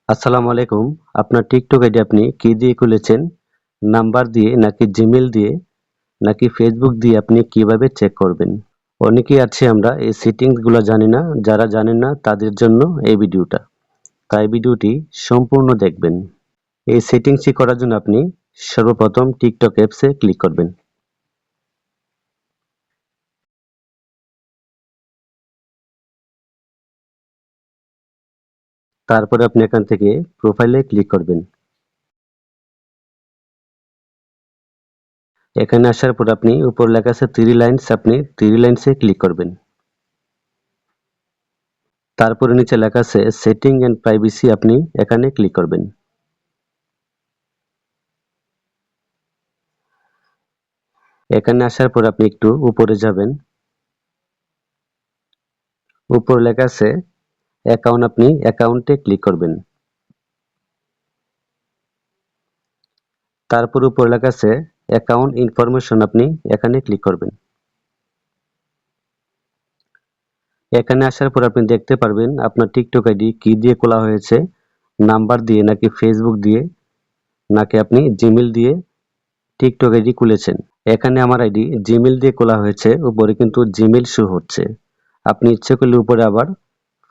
আসসালামু আলাইকুম। আপনার টিকটক আইডি আপনি কি দিয়ে খুলেছেন? নাম্বার দিয়ে নাকি জিমেল দিয়ে নাকি ফেসবুক দিয়ে আপনি কিভাবে চেক করবেন? অনেকেই আছি আমরা এই সেটিংস গুলো জানি না। যারা জানেন না তাদের জন্য এই ভিডিওটা। তাই ভিডিওটি সম্পূর্ণ দেখবেন। এই সেটিংসটি করার জন্য আপনি সর্বপ্রথম টিকটক অ্যাপসে ক্লিক করবেন। তারপরে আপনি এখান থেকে প্রোফাইলে ক্লিক করবেন। এখানে আসার পর আপনি উপর লেখা আছে থ্রি লাইনস, আপনি থ্রি লাইনসে ক্লিক করবেন। তারপরে নিচে লেখা আছে সেটিং এন্ড প্রাইভেসি, আপনি এখানে ক্লিক করবেন। এখানে আসার পর আপনি একটু উপরে যাবেন। উপরে লেখা আছে অ্যাকাউন্ট, আপনি অ্যাকাউন্টে ক্লিক করবেন। তারপর উপরে লেখা আছে অ্যাকাউন্ট ইনফরমেশন, আপনি এখানে ক্লিক করবেন। এখানে আসার পর আপনি দেখতে পারবেন আপনার টিকটক আইডি কি দিয়ে খোলা হয়েছে, নাম্বার দিয়ে নাকি ফেসবুক দিয়ে নাকি আপনি জিমেল দিয়ে টিকটক আইডি খুলেছেন। এখানে আমার আইডি জিমেল দিয়ে খোলা হয়েছে, উপরে কিন্তু জিমেল শো হচ্ছে। আপনি ইচ্ছে করলে উপরে আবার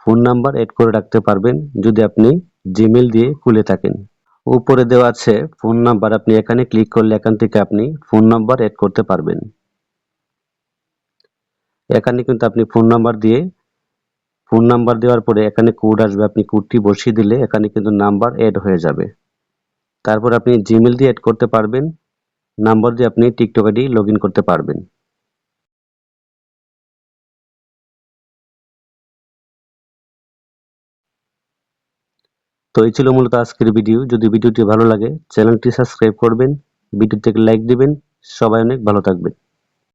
ফোন নাম্বার এড করে রাখতে পারবেন যদি আপনি জিমেল দিয়ে খুলে থাকেন। উপরে দেওয়া আছে ফোন নাম্বার, আপনি এখানে ক্লিক করলে এখান থেকে আপনি ফোন নাম্বার এড করতে পারবেন। এখানে কিন্তু আপনি ফোন নাম্বার দেওয়ার পরে এখানে কোড আসবে, আপনি কোডটি বসিয়ে দিলে এখানে কিন্তু নাম্বার এড হয়ে যাবে। তারপর আপনি জিমেল দিয়ে এড করতে পারবেন, নাম্বার দিয়ে আপনি টিকটক আইডি লগ ইন করতে পারবেন। তো এই ছিল মূলত আজকের ভিডিও। যদি ভিডিওটি ভালো লাগে চ্যানেলটি সাবস্ক্রাইব করবেন, ভিডিওতে লাইক দিবেন। সবাই অনেক ভালো থাকবেন।